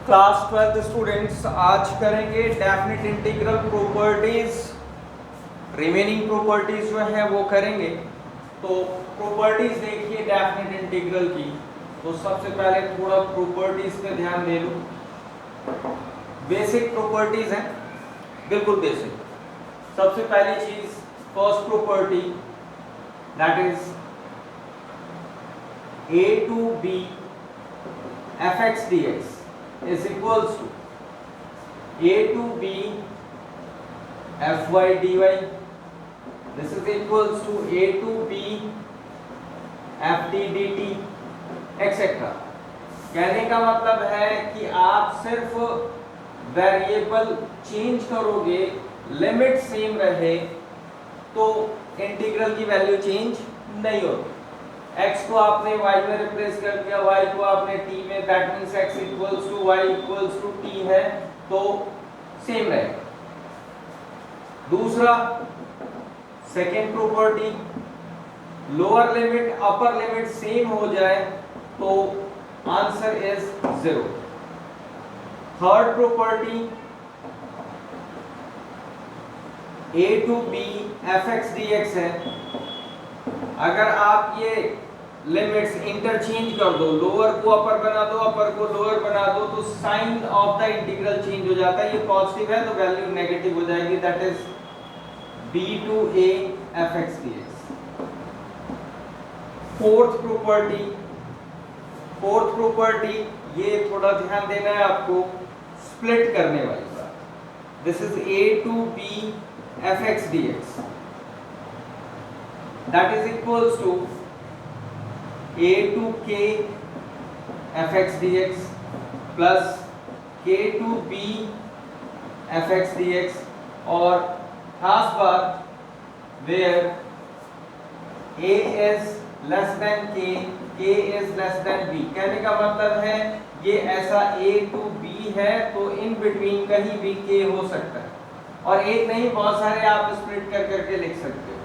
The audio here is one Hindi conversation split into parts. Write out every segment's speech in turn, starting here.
क्लास 12 स्टूडेंट्स आज करेंगे definite integral properties. Remaining properties जो है वो करेंगे। तो प्रॉपर्टीज देखिए डेफिनेट इंटीग्रल की। तो सबसे पहले थोड़ा प्रॉपर्टीज पे ध्यान दे लो। बेसिक प्रॉपर्टीज हैं, बिल्कुल बेसिक। सबसे पहली चीज first property that is a to b fx dx is equals to a to b fy dy. This is equals to a to b ft dt etc. कहने का मतलब है कि आप सिर्फ वेरिएबल चेंज करोगे, लिमिट सेम रहे तो इंटीग्रल की वैल्यू चेंज नहीं होगी। x को आपने y में रिप्लेस कर दिया, y को आपने t में, that means x equals to y equals to t है तो सेम रहेगा। दूसरा second property, lower limit upper limit same हो जाए तो answer is 0। Third property a to b fx dx है। अगर आप ये लिमिट्स इंटरचेंज कर दो, लोअर को अपर बना दो, अपर को लोअर बना दो, तो sine of the integral change हो जाता है। ये पॉजिटिव है तो वैल्यू नेगेटिव हो जाएगी, that is b to a fx dx। Fourth property ये थोड़ा ध्यान देना है आपको, स्प्लिट करने वाली बात। This is a to b fx dx that is equals to a to k fx dx plus k to b fx dx। और खास बात where a is less than k, k is less than b। कहने का मतलब है ये ऐसा a to b है तो इन बिटवीन कहीं भी k हो सकता है, और एक नहीं बहुत सारे आप स्प्लिट कर करके लिख सकते हो।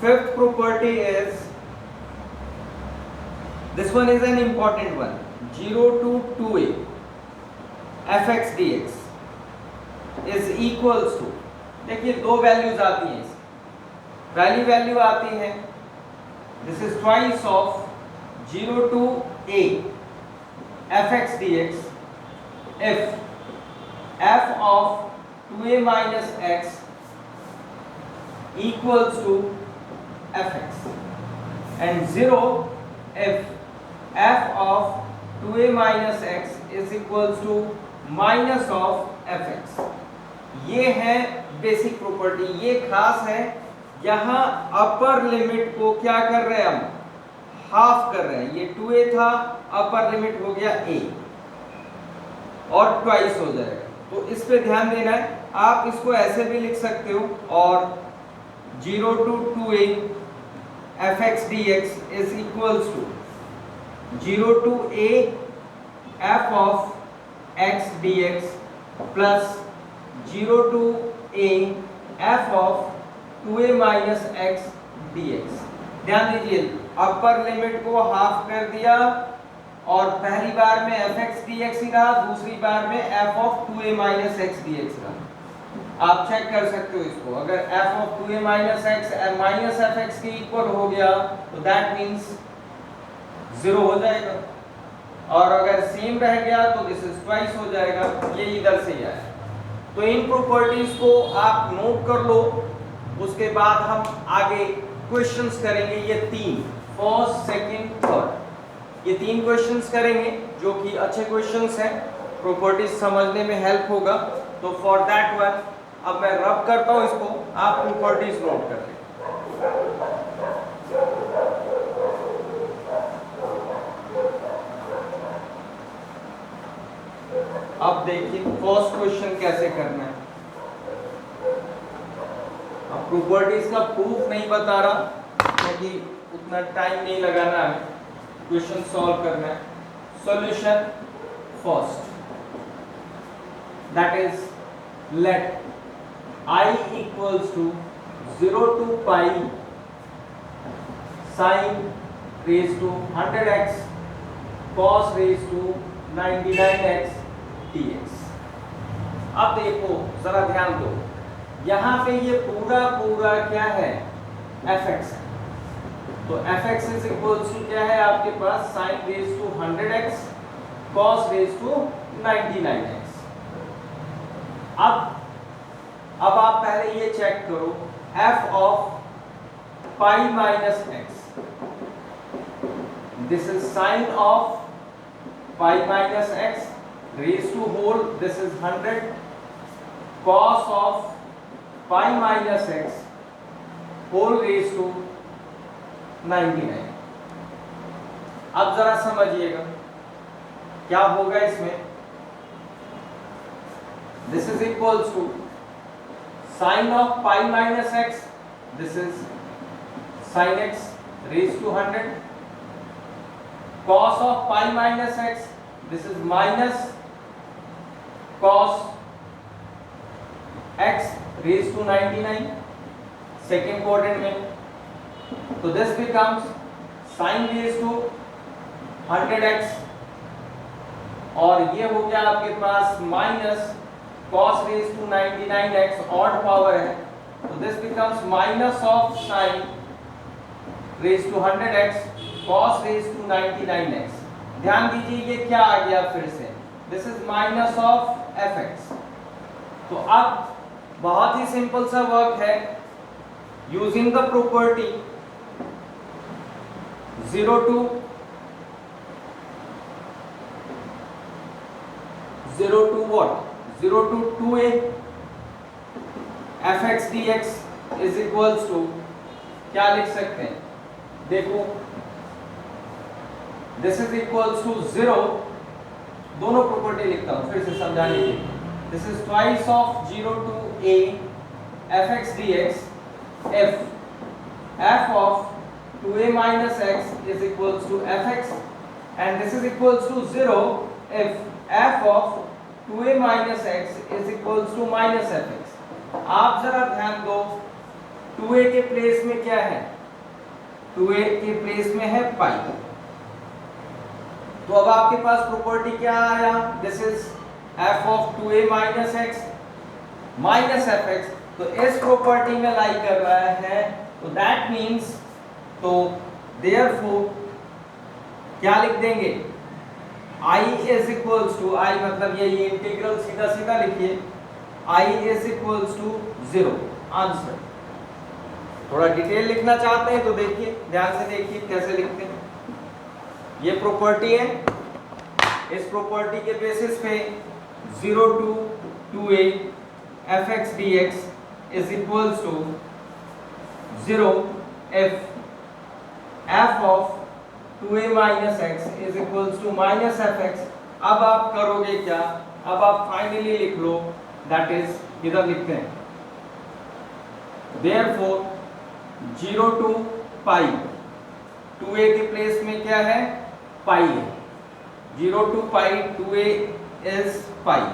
Fifth property is, this one is an important one, 0 to 2a fx dx is equals to, देखिए दो वैल्यूज आती हैं इसकी, वैल्यू आती है, this is twice of 0 to a fx dx if f of 2a minus x equals to fx and 0 if f of 2a minus x is equals to minus of fx। ये है बेसिक प्रॉपर्टी, ये खास है। यहाँ अपर लिमिट को क्या कर रहे हैं हम, हाफ कर रहे हैं। ये 2a था, अपर लिमिट हो गया a और ट्वाइस हो जाएगा, तो इस पे ध्यान देना है। आप इसको ऐसे भी लिख सकते हो, और 0 to 2a fx dx is equals to 0 to a f of x dx plus 0 to a f of 2a minus x dx। ध्यान दीजिए, अपर लिमिट को हाफ कर दिया और पहली बार में fx dx ही रहा, दूसरी बार में f of 2a minus x dx रहा। आप चेक कर सकते हो इसको, अगर f of 2a minus x minus fx के इक्वल हो गया तो दैट मींस 0 हो जाएगा, और अगर सेम रह गया तो दिस इज ट्वाइस हो जाएगा। ये इधर से ही आया। तो इन प्रॉपर्टीज को आप नोट कर लो, उसके बाद हम आगे क्वेश्चंस करेंगे। ये तीन, फर्स्ट सेकंड थर्ड, ये तीन क्वेश्चंस करेंगे जो कि अच्छे क्वेश्चंस हैं, प्रॉपर्टीज समझने में हेल्प होगा। तो फॉर दैट वन अब मैं रब करता हूं इसको, आप प्रॉपर्टीज नोट कर लें। अब देखिए फर्स्ट क्वेश्चन कैसे करना है। अब प्रॉपर्टीज का प्रूफ नहीं बता रहा क्योंकि उतना टाइम नहीं लगाना है, क्वेश्चन सॉल्व करना है। Solution first, that is let I equals to 0 to pi sin raised to 100x cos raised to 99x dx। अब देखो जरा ध्यान दो, यहाँ पे ये पूरा पूरा क्या है, fx है। तो fx इज इक्वल्स टू क्या है आपके पास, sin raise to 100x cos raise to 99x। अब आप पहले ये चेक करो, f of pi minus x, this is sin of pi minus x raise to whole, this is 100 cos of pi minus x whole raise to 99। अब जरा समझिएगा क्या होगा इसमें, this is equals to sine of pi minus x, this is sin x raise to 100 cos of pi minus x, this is minus cos x raised to 99 second quadrant में, तो this becomes sin raised to 100x और ये हो गया आपके पास minus cos raised to 99x, odd power है, तो this becomes minus of sin raised to 100x cos raised to 99x। ध्यान दीजिए ये क्या आ गया फिर से, this is minus of fx। तो अब बहुत ही सिंपल सा वर्क है, using the property 0 to 2a fx dx is equals to क्या लिख सकते हैं, देखो दिस इज इक्वल्स टू 0, दोनों प्रॉपर्टी लिखता हूं फिर से समझाने के लिए, this is twice of 0 to a fx dx f of 2a minus x is equals to fx and this is equals to 0 if f of 2a minus x is equals to minus fx। आप जरा ध्यान दो, 2a के प्लेस में क्या है, 2a के प्लेस में है पाई, तो अब आपके पास प्रॉपर्टी क्या आया, this is f of 2a minus x minus fx, तो इस प्रॉपर्टी में लाई कर रहा है, तो दैट मींस, तो देयरफॉर क्या लिख देंगे, I is equals to, I मतलब ये इंटीग्रल सीधा सीधा लिखिए, I is equals to 0 answer. थोड़ा डिटेल लिखना चाहते हैं तो देखिए, ध्यान से देखिए कैसे लिखते हैं, ये प्रॉपर्टी है, इस प्रॉपर्टी के बेसिस पे 0 to 2a fx dx is equals to 0 if f of 2a minus x is equals to minus fx। अब आप करोगे क्या, अब आप फाइनली लिख लो, दैट इज इधर लिखते हैं, therefore 0 to पाई, 2a के प्लेस में क्या है, पाई है, 0 to pi 2a is pi,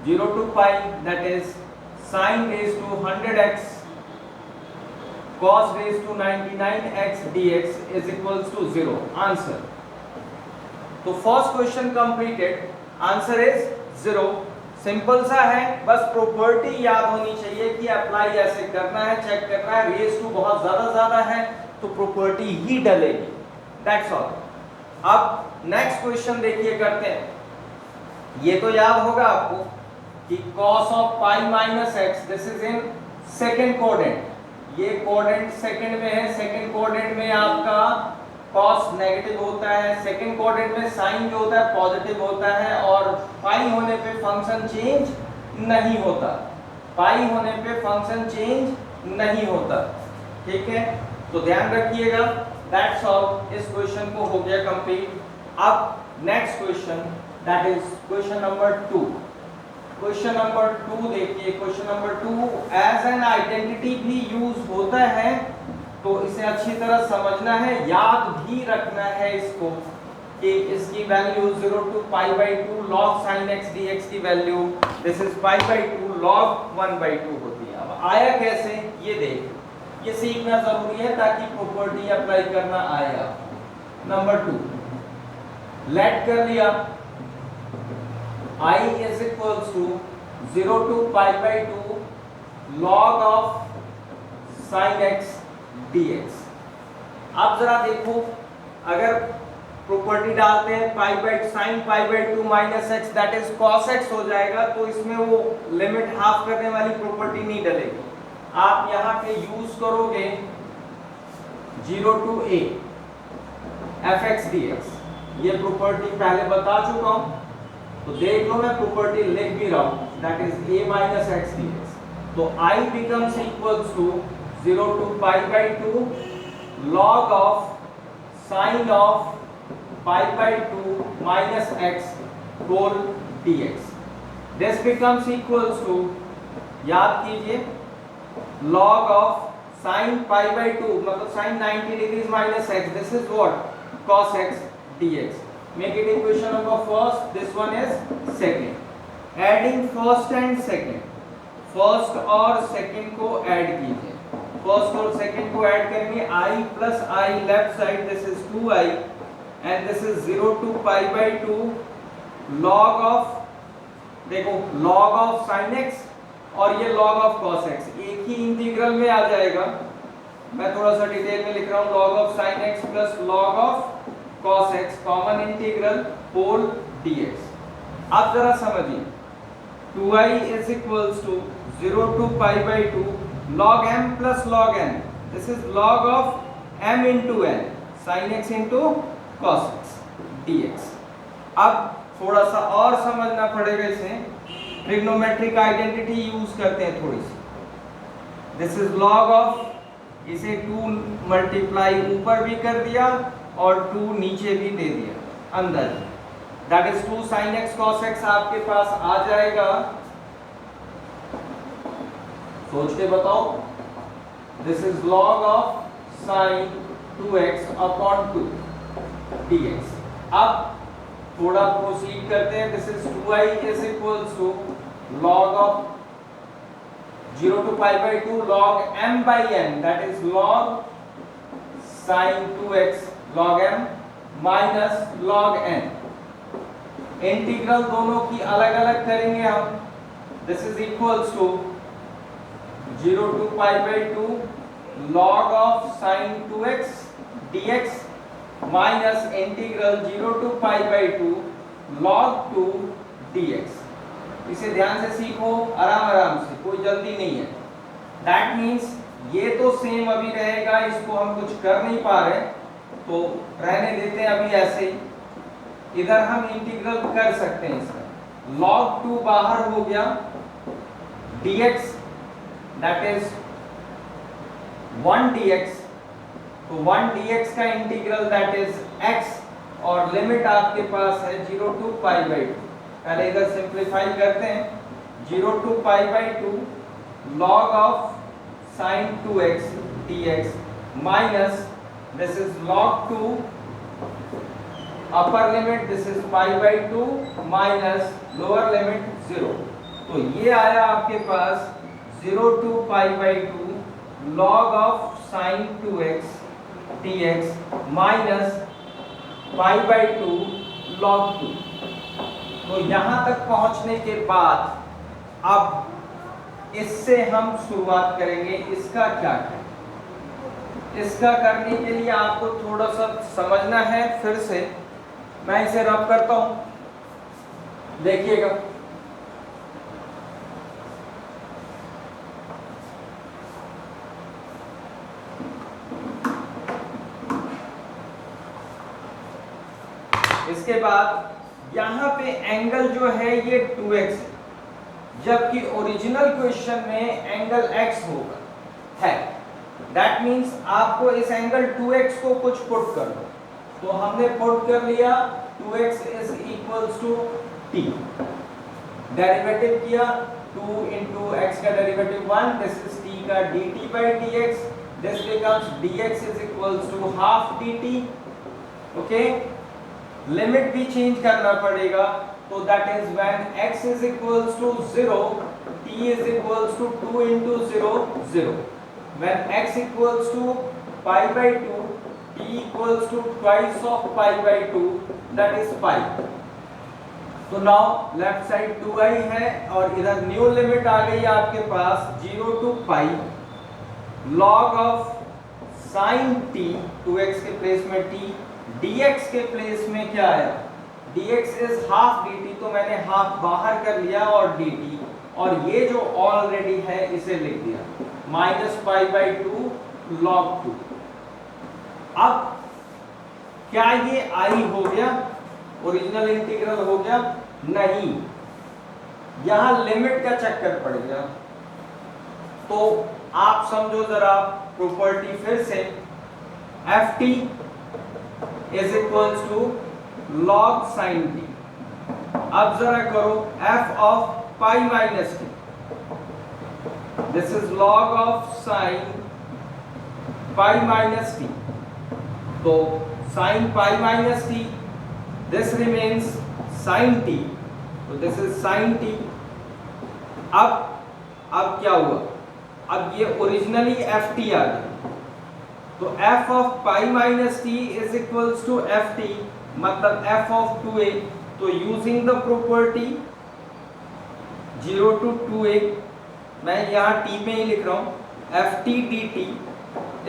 0 to pi that is sin raised to 100x cos raised to 99x dx is equals to 0 answer. तो first question completed, answer is 0। Simple सा है, बस प्रॉपर्टी याद होनी चाहिए कि अप्लाई ऐसे करना है, चेक करना है, रेज टू बहुत ज्यादा है तो प्रॉपर्टी ही डलेगी, दैट्स ऑल। अब नेक्स्ट क्वेश्चन देखिए करते हैं, ये तो याद होगा आपको कि cos of pi minus x, this is in second quadrant, ये क्वाड्रेंट सेकंड में है, सेकंड क्वाड्रेंट में आपका cos नेगेटिव होता है, सेकंड क्वाड्रेंट में साइन जो होता है पॉजिटिव होता है, और पाई होने पे फंक्शन चेंज नहीं होता, पाई होने पे फंक्शन चेंज नहीं होता, ठीक है, तो ध्यान रखिएगा, दैट्स ऑल। इस क्वेश्चन को हो गया कंप्लीट। अब next question, that is question number 2। Question number 2 देखिए, question number 2 as an identity भी यूज होता है, तो इसे अच्छी तरह समझना है, याद भी रखना है इसको कि इसकी value 0 to pi by 2 log sin x dx की value this is pi by 2 log 1 by 2 होती है। अब आया कैसे ये देख, ये सीखना जरूरी है ताकि प्रॉपर्टी अप्लाई करना आए आपको। नंबर 2 लेट कर लिया I is equals to 0 to pi by 2 log of sin x dx। अब जरा देखो, अगर प्रॉपर्टी डालते हैं pi by sine pi by 2 minus x that is cos x हो जाएगा, तो इसमें वो लिमिट हाफ करने वाली प्रॉपर्टी नहीं डलेगी। आप यहाँ पे यूज करोगे 0 to a f x d x. ये प्रॉपर्टी पहले बता चुका हूं, तो देख लो, मैं प्रॉपर्टी लिख भी रहा हूं, that is a minus x d x. तो I becomes equals to 0 to pi by 2 log of sin of pi by 2 minus x whole dx। This becomes equals to, याद कीजिए, log of sin pi by 2 मतलब sin 90 degrees minus x, this is what cos x dx। Make it equation number first, this one is second। Adding first and second, first और सेकंड को ऐड कीजिए। फर्स्ट और सेकंड को ऐड करेंगे, i plus i left side, this is 2i and this is 0 to pi by 2 log of, देखो लॉग ऑफ साइन x और ये लॉग ऑफ कॉस x एक ही इंटीग्रल में आ जाएगा। मैं थोड़ा सा डिटेल में लिख रहा हूँ, log of sign x plus log of cos x common integral whole dx। अब जरा समझिए, 2i is equals to 0 to pi by 2 log m plus log n, this is log of m into n sin x into cos x dx। अब थोड़ा सा और समझना पड़ेगा, इसे ट्रिग्नोमेट्रिक आइडेंटिटी यूज करते हैं थोड़ी सी। दिस इज log of, इसे 2 मल्टीप्लाई ऊपर भी कर दिया और 2 नीचे भी दे दिया अंदर, that is 2 sin x cos x आपके पास आ जाएगा। सोच के बताओ, this is log of sin 2x upon 2 dx। अब थोड़ा प्रोसीड करते हैं, this is 2i is equals to log of 0 to pi by 2 log m by n, that is log sin 2x log m minus log n। Integral दोनों की अलग अलग करेंगे हम, this is equals to 0 to pi by 2 log of sin 2x dx minus integral 0 to pi by 2 log 2 dx। इसे ध्यान से सीखो, आराम आराम से, कोई जल्दी नहीं है। दैट मीन्स ये तो सेम अभी रहेगा, इसको हम कुछ कर नहीं पा रहे तो रहने देते हैं अभी ऐसे ही। इधर हम इंटीग्रल कर सकते हैं इसका, log 2 बाहर हो गया, dx दैट इज 1 dx, तो 1 dx का इंटीग्रल दैट इज x और लिमिट आपके पास है 0 टू पाई बाई 2। पहले इधर सिंप्लीफाई करते हैं, 0 to pi by 2 log of sin 2x dx minus this is log 2 upper limit, this is pi by 2 minus lower limit 0। तो ये आया आपके पास 0 to pi by 2 log of sin 2x dx minus pi by 2 log 2। तो यहाँ तक पहुँचने के बाद अब इससे हम शुरुआत करेंगे, इसका क्या करें। इसका करने के लिए आपको थोड़ा सा समझना है, फिर से मैं इसे रब करता हूं, देखिएगा। इसके बाद यहां पे एंगल जो है ये 2x है, जबकि ओरिजिनल क्वेश्चन में एंगल x होगा है। दैट मींस आपको इस एंगल 2x को कुछ पुट कर दो, तो हमने पुट कर लिया 2x is equals to t, derivative किया 2 into x का डेरिवेटिव 1, दिस इज t का dt by dx, this becomes dx is equals to half dt। Okay, limit भी चेंज करना पड़ेगा, तो that is when x is equals to 0 t is equals to 2 into 0 0, when x equals to pi by 2 t equals to twice of pi by 2, that is pi। तो नाउ लेफ्ट साइड 2i है और इधर न्यू लिमिट आ गई आपके पास 0 to pi log of sin t, 2x के प्लेस में t, dx के प्लेस में क्या आया, dx इज हाफ dt, तो मैंने हाफ बाहर कर लिया और dt, और ये जो ऑलरेडी है इसे लिख दिया -π/2 log 2। अब क्या ये i हो गया, ओरिजिनल इंटीग्रल हो गया? नहीं, यहां लिमिट का चक्कर पड़ गया। तो आप समझो जरा प्रॉपर्टी फिर से, F T is equals to log sine T. अब जरा करो F of pi minus T, this is log of sine pi minus T, तो sine pi minus T, this remains sine T, तो दिस इज साइन टी। अब क्या हुआ, अब ये ओरिजिनली एफ टी आ गया, तो F of pi minus T is equals to F T, मतलब एफ ऑफ 2a। तो using the property 0 to 2a, मैं यहाँ t में ही लिख रहा हूँ, F T D T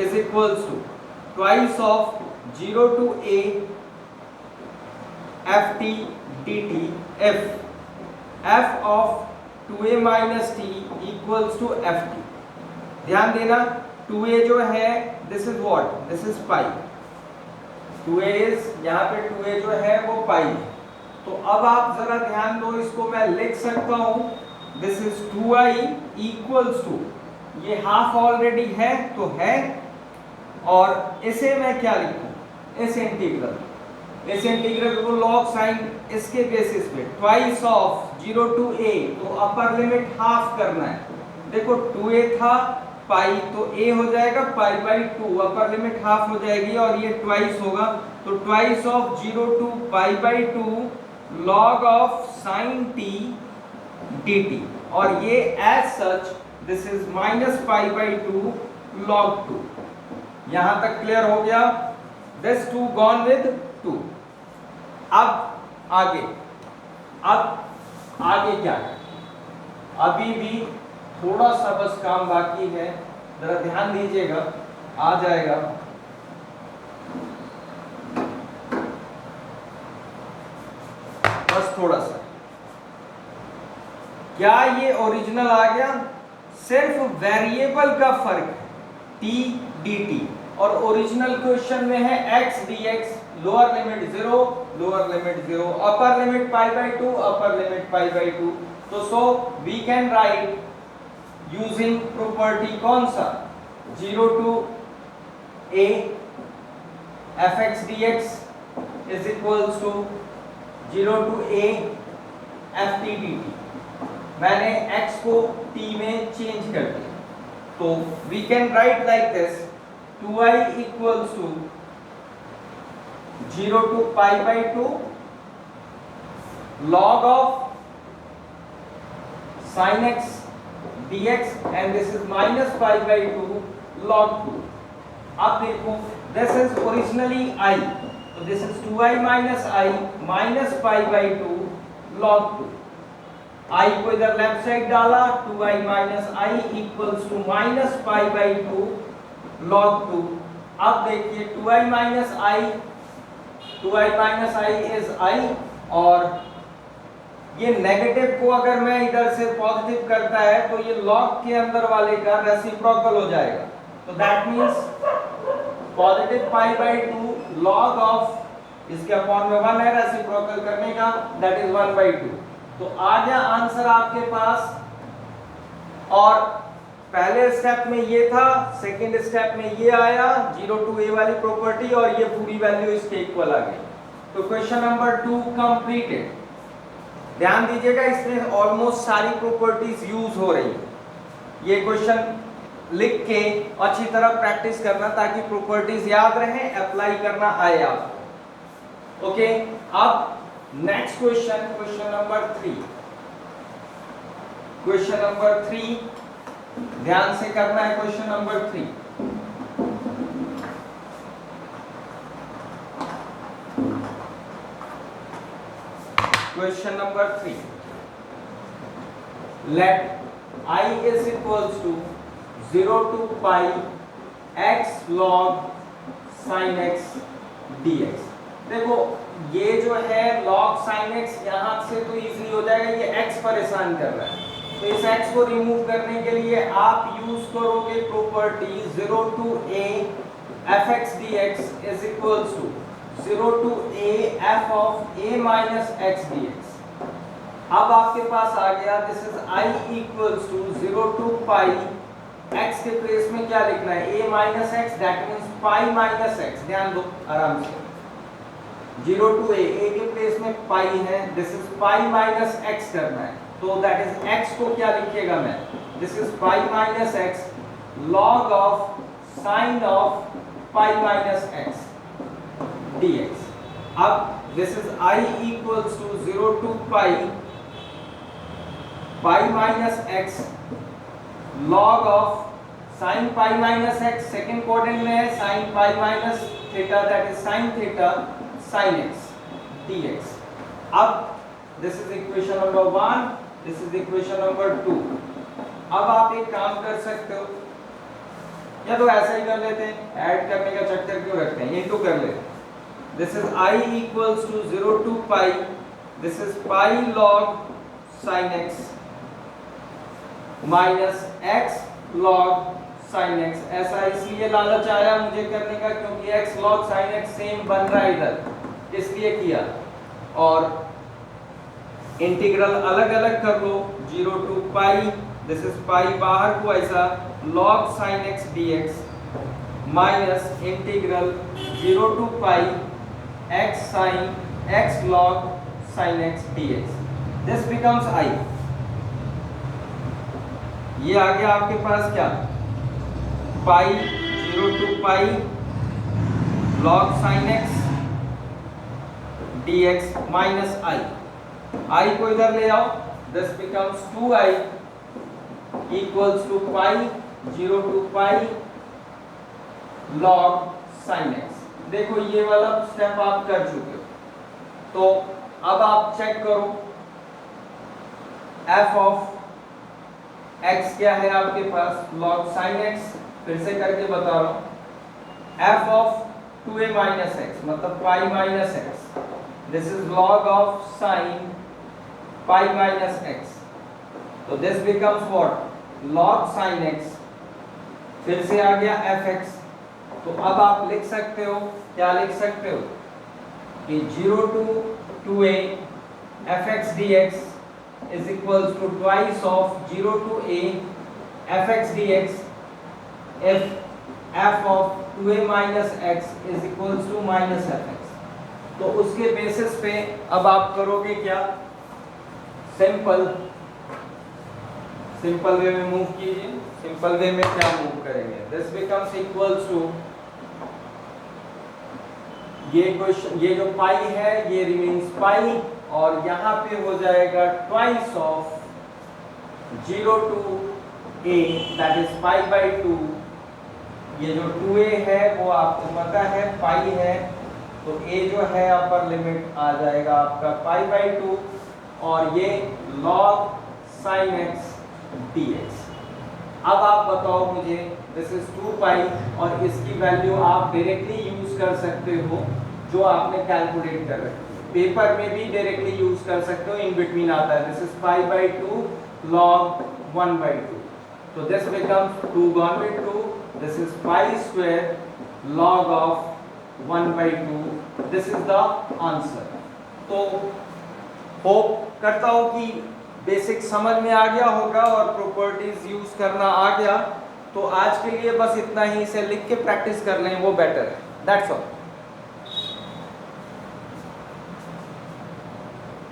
is equals to twice of 0 to a F T D T, F of 2a minus T equals to F T. ध्यान देना 2a जो है this is what, this is pi, 2a is, यहाँ पे 2a जो है वो पाई है। तो अब आप जरा ध्यान दो, इसको मैं लिख सकता हूँ, this is 2i equals to, ये हाफ ऑलरेडी है तो है, और इसे मैं क्या लिखूं, इस इंटीग्रल को लॉग साइन इसके बेसिस पे ट्वाइस ऑफ 0 टू a, तो अपर लिमिट हाफ करना है। देखो 2a था पाई, तो a हो जाएगा π/2, अपर लिमिट हाफ हो जाएगी और ये ट्वाइस होगा, तो twice of 0 to π/2 log of sin t dt, और ये as such this is -π/2 log 2। यहां तक क्लियर हो गया, दिस 2 गॉन विद 2। अब आगे क्या है, अभी भी थोड़ा सा बस काम बाकी है, जरा ध्यान दीजिएगा, आ जाएगा। बस थोड़ा सा, क्या ये ओरिजिनल आ गया? सिर्फ वेरिएबल का फर्क है, t dt, और ओरिजिनल क्वेश्चन में है x dx, lower limit 0, upper limit π/2, upper limit π/2। तो so we can write using property कौन सा, 0 to a fx dx is equals to 0 to a ft dt। मैंने x को t में चेंज कर दिया, तो we can write like this, 2i equals to 0 to π/2 log of sin x dx, and this is -π/2 log 2। अब देखो this is originally I, तो this is 2i minus I minus π/2 log 2। I को इधर लेफ्ट साइड डाला, 2i minus I equals to -π/2 log 2। अब देखिए 2i minus I is I, और ये नेगेटिव को अगर मैं इधर से पॉजिटिव करता है तो ये लॉग के अंदर वाले का रेसिप्रोकल हो जाएगा, तो that means positive π/2 log of, इसके अपॉन में 1 है रेसिप्रोकल करने का, दैट इज 1/2। तो आ गया आंसर आपके पास। और पहले स्टेप में ये था, सेकंड स्टेप में ये आया 0 टू a वाली प्रॉपर्टी, और ये पूरी वैल्यू इसके इक्वल आ गई। तो क्वेश्चन नंबर 2 कंप्लीटेड। ध्यान दीजिएगा, इसमें ऑलमोस्ट सारी प्रॉपर्टीज यूज हो रही है। ये क्वेश्चन लिख के अच्छी तरह प्रैक्टिस करना ताकि प्रॉपर्टीज याद रहें, अप्लाई करना आए आपको। ओके, अब next question, question number 3। Question number 3 ध्यान से करना है। Question number 3, Question number 3. Let I is equals to 0 to pi x log sin x dx. देखो ये जो है log sin x यहाँ से तो इजीली हो जाएगा, ये x परेशान कर रहा है, तो इस x को रिमूव करने के लिए आप यूज करोगे property 0 to a fx dx is equals to 0 to a f of a minus x dx. अब आपके पास आ गया this is I equals to 0 to pi x के प्लेस में क्या लिखना है a minus x, that means pi minus x. ध्यान दो आराम से, 0 to a के प्लेस में pi है, this is pi minus x करना है, तो दैट इज x को क्या लिखिएगा मैं, this is pi minus x log of sin of pi minus x dx. अब this is I equals to 0 to pi minus x log of sin pi minus x, second quadrant में है sin pi minus theta, that is sin theta sin x dx. अब this is equation number 1, this is equation number 2. अब आप एक काम कर सकते हो, या तो ऐसा ही कर लेते हैं, ऐड करने का चक्कर क्यों रखते हैं, इनटू कर लेते हैं. This is I equals to 0 to pi, this is pi log sin x minus x log sin x. ऐसा इसलिए लालच आया मुझे करने का क्योंकि x log sin x same बन रहा है इधर, इसलिए किया. और इंटीग्रल अलग अलग कर लो, 0 to pi, this is pi बाहर को ऐसा log sin x dx minus integral 0 to pi x sin x log sin x dx. This becomes I. ये आ गया आपके पास क्या, पाई 0 to pi log sin x dx minus I को इधर ले आओ, this becomes 2I equals to pi 0 to pi log sin x. देखो ये वाला स्टेप आप कर चुके हो, तो अब आप चेक करो f of x क्या है आपके पास, log sin x. फिर से करके बता रहा हूं, f of 2a minus x मतलब pi minus x, this is log of sin pi minus x, तो this becomes what, log sin x. फिर से आ गया fx, तो अब आप लिख सकते हो, क्या लिख सकते हो कि 0 to 2a fx dx is equals to twice of 0 to a fx dx if f of 2a minus x is equals to minus fx. तो उसके बेसिस पे अब आप करोगे क्या, सिंपल वे में मूव कीजिए. सिंपल वे में क्या मूव करेंगे, दिस बिकम्स इक्वल्स टू, ये जो पाई है ये रिमेन्स पाई, और यहाँ पे हो जाएगा twice of 0 to a that is pi by 2. ये जो 2a है वो आपको पता है पाई है, तो a जो है अपर लिमिट आ जाएगा आपका पाई बाई 2, और ये log sin x dx. अब आप बताओ मुझे, दिस इज 2 पाई, और इसकी वैल्यू आप डायरेक्टली यूज कर सकते हो जो आपने कैलकुलेट कर रखी है, पेपर में भी डायरेक्टली यूज कर सकते हो, इन बिटवीन आता है, this is pi by 2 log 1 by 2, तो this becomes 2 gone with 2, this is pi square log of 1 by 2, this is the answer. तो होप करता हूं कि बेसिक समझ में आ गया होगा और प्रॉपर्टीज यूज करना आ गया. तो आज के लिए बस इतना ही, इसे लिख के प्रैक्टिस कर लें वो बेटर है. That's all.